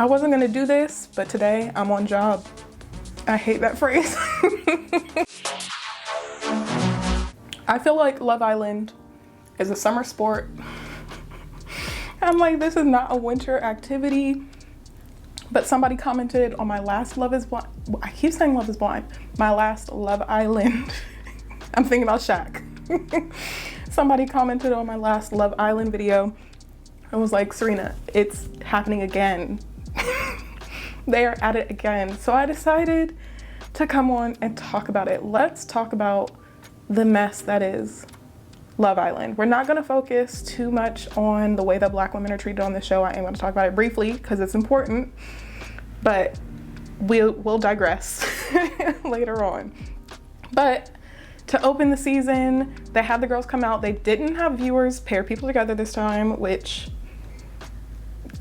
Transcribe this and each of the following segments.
I wasn't gonna do this, but today I'm on job. I hate that phrase. I feel like Love Island is a summer sport. I'm like, this is not a winter activity. But somebody commented on my last Love is Blind. I keep saying Love is Blind. My last Love Island. I'm thinking about Shaq. Somebody commented on my last Love Island video and was like, Serena, it's happening again. They are at it again. So I decided to come on and talk about it. Let's talk about the mess that is Love Island. We're not gonna focus too much on the way that Black women are treated on the show. I am gonna talk about it briefly because it's important, but we'll digress later on. But to open the season, they had the girls come out. They didn't have viewers pair people together this time, which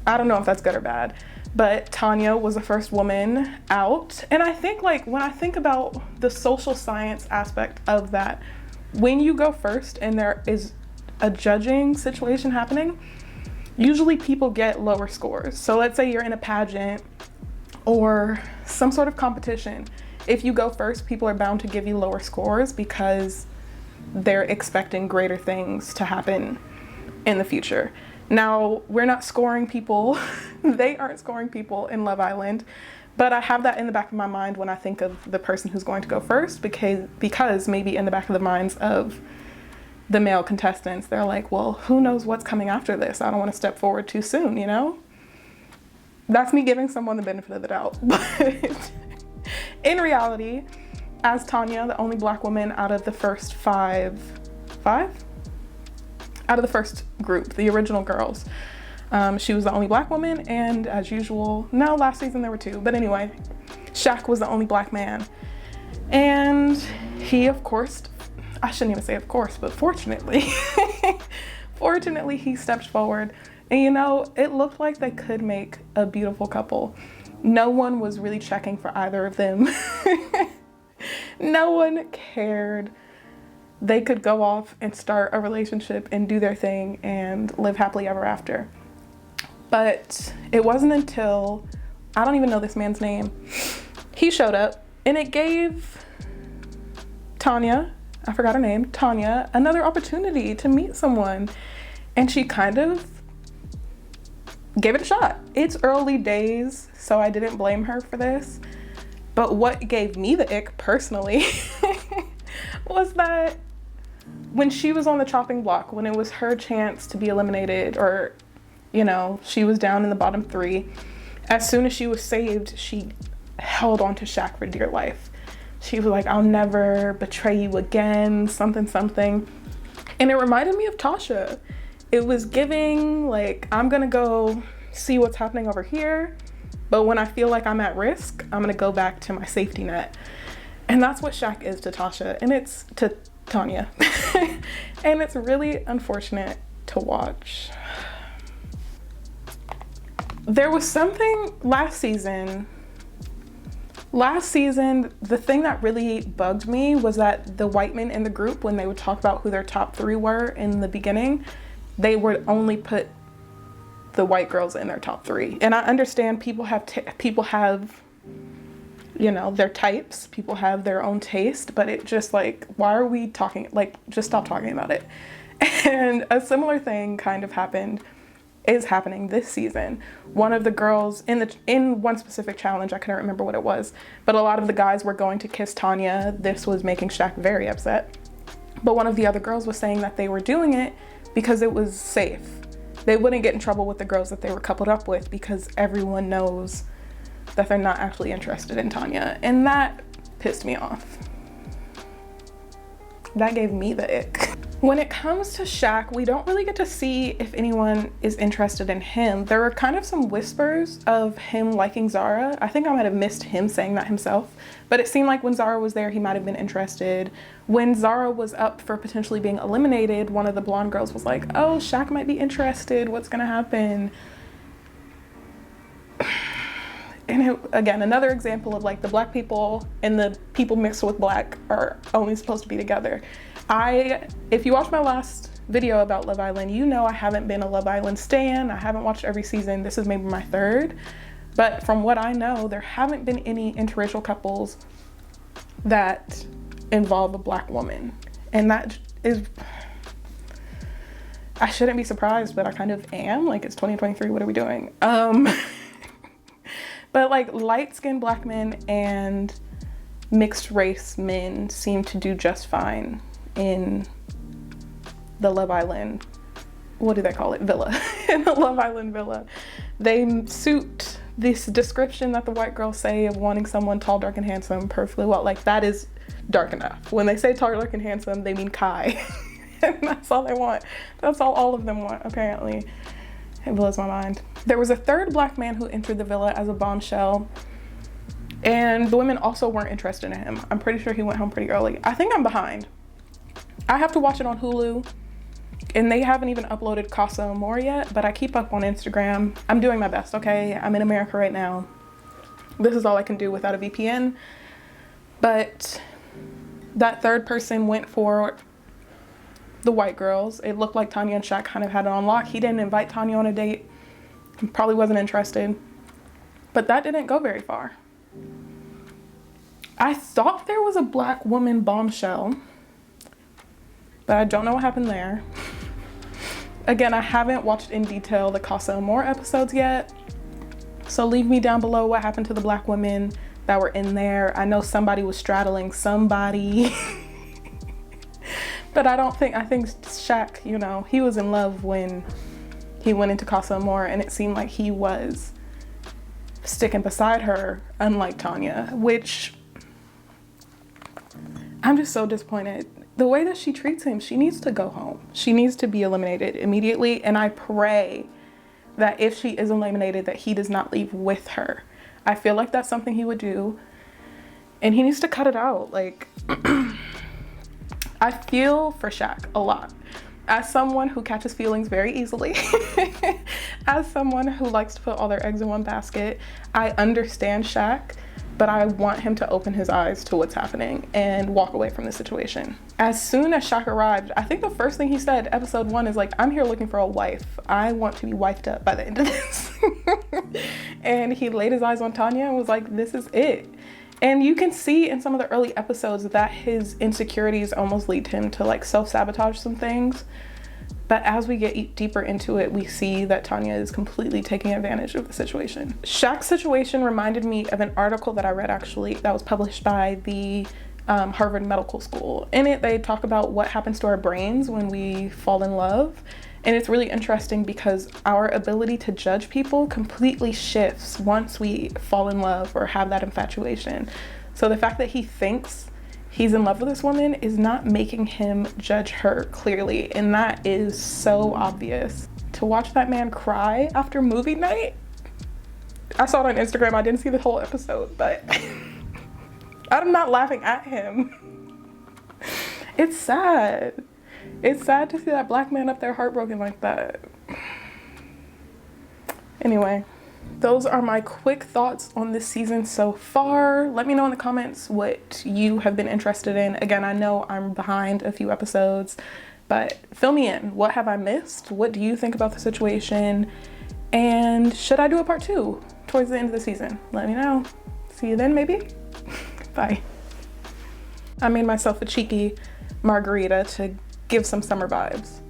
I don't know if that's good or bad. But Tanya was the first woman out. And I think, like, when I think about the social science aspect of that, when you go first and there is a judging situation happening, usually people get lower scores. So let's say you're in a pageant or some sort of competition. If you go first, people are bound to give you lower scores because they're expecting greater things to happen in the future. Now, we're not scoring people. They aren't scoring people in Love Island, but I have that in the back of my mind when I think of the person who's going to go first, because maybe in the back of the minds of the male contestants, they're like, well, who knows what's coming after this? I don't want to step forward too soon, you know? That's me giving someone the benefit of the doubt. But in reality, as Tanya, the only Black woman out of the first five? Out of the first group, the original girls. She was the only Black woman, and as usual, no, last season there were two, but anyway, Shaq was the only Black man. And he, of course, I shouldn't even say of course, but fortunately, fortunately he stepped forward. And you know, it looked like they could make a beautiful couple. No one was really checking for either of them. No one cared. They could go off and start a relationship and do their thing and live happily ever after. But it wasn't until, I don't even know this man's name, he showed up, and it gave Tanya, I forgot her name, Tanya, another opportunity to meet someone. And she kind of gave it a shot. It's early days, so I didn't blame her for this. But what gave me the ick personally was that when she was on the chopping block, when it was her chance to be eliminated, or, you know, she was down in the bottom three, as soon as she was saved, she held on to Shaq for dear life. She was like, I'll never betray you again, something, something. And it reminded me of Tasha. It was giving, like, I'm gonna go see what's happening over here, but when I feel like I'm at risk, I'm gonna go back to my safety net. And that's what Shaq is to Tasha, and it's to Tanya. And it's really unfortunate to watch. There was something last season, the thing that really bugged me was that the white men in the group, when they would talk about who their top three were in the beginning, they would only put the white girls in their top three. And I understand people have, you know, their types, people have their own taste, but it just, like, why are we talking, like, just stop talking about it. And a similar thing kind of is happening this season. One of the girls in one specific challenge, I couldn't remember what it was, but a lot of the guys were going to kiss Tanya. This was making Shaq very upset. But one of the other girls was saying that they were doing it because it was safe. They wouldn't get in trouble with the girls that they were coupled up with because everyone knows that they're not actually interested in Tanya. And that pissed me off. That gave me the ick. When it comes to Shaq, we don't really get to see if anyone is interested in him. There were kind of some whispers of him liking Zara. I think I might have missed him saying that himself, but it seemed like when Zara was there, he might have been interested. When Zara was up for potentially being eliminated, one of the blonde girls was like, oh, Shaq might be interested. What's gonna happen? And again, another example of, like, the Black people and the people mixed with Black are only supposed to be together. If you watched my last video about Love Island, you know I haven't been a Love Island stan. I haven't watched every season. This is maybe my third. But from what I know, there haven't been any interracial couples that involve a Black woman. And that is, I shouldn't be surprised, but I kind of am. Like, it's 2023, what are we doing? But like light-skinned Black men and mixed race men seem to do just fine in the Love Island, what do they call it? Villa. In the Love Island villa. They suit this description that the white girls say of wanting someone tall, dark, and handsome perfectly well. Like, that is dark enough. When they say tall, dark, and handsome, they mean Kai. And that's all they want. That's all of them want, apparently. It blows my mind. There was a third Black man who entered the villa as a bombshell, and the women also weren't interested in him. I'm pretty sure he went home pretty early. I think I'm behind. I have to watch it on Hulu, and they haven't even uploaded Casa Amor yet, but I keep up on Instagram. I'm doing my best, okay? I'm in America right now. This is all I can do without a VPN. But that third person went for the white girls. It looked like Tanya and Shaq kind of had it on lock. He didn't invite Tanya on a date. He probably wasn't interested. But that didn't go very far. I thought there was a Black woman bombshell, but I don't know what happened there. Again, I haven't watched in detail the Casa Amor episodes yet. So leave me down below what happened to the Black women that were in there. I know somebody was straddling somebody. But I think Shaq, you know, he was in love when he went into Casa Amor, and it seemed like he was sticking beside her, unlike Tanya, which I'm just so disappointed. The way that she treats him, she needs to go home. She needs to be eliminated immediately, and I pray that if she is eliminated, that he does not leave with her. I feel like that's something he would do, and he needs to cut it out. Like, I feel for Shaq a lot. As someone who catches feelings very easily, as someone who likes to put all their eggs in one basket, I understand Shaq, but I want him to open his eyes to what's happening and walk away from the situation. As soon as Shaq arrived, I think the first thing he said, episode 1, is like, I'm here looking for a wife. I want to be wifed up by the end of this. And he laid his eyes on Tanya and was like, this is it. And you can see in some of the early episodes that his insecurities almost lead him to like self-sabotage some things. But as we get deeper into it, we see that Tanya is completely taking advantage of the situation. Shaq's situation reminded me of an article that I read, actually, that was published by the Harvard Medical School. In it, they talk about what happens to our brains when we fall in love. And it's really interesting because our ability to judge people completely shifts once we fall in love or have that infatuation. So the fact that he thinks he's in love with this woman is not making him judge her clearly. And that is so obvious. To watch that man cry after movie night, I saw it on Instagram. I didn't see the whole episode, but I'm not laughing at him. It's sad. It's sad to see that Black man up there heartbroken like that. Anyway, those are my quick thoughts on this season so far. Let me know in the comments what you have been interested in. Again, I know I'm behind a few episodes, but fill me in. What have I missed? What do you think about the situation? And should I do a part 2 towards the end of the season? Let me know. See you then, maybe. Bye. I made myself a cheeky margarita to give some summer vibes.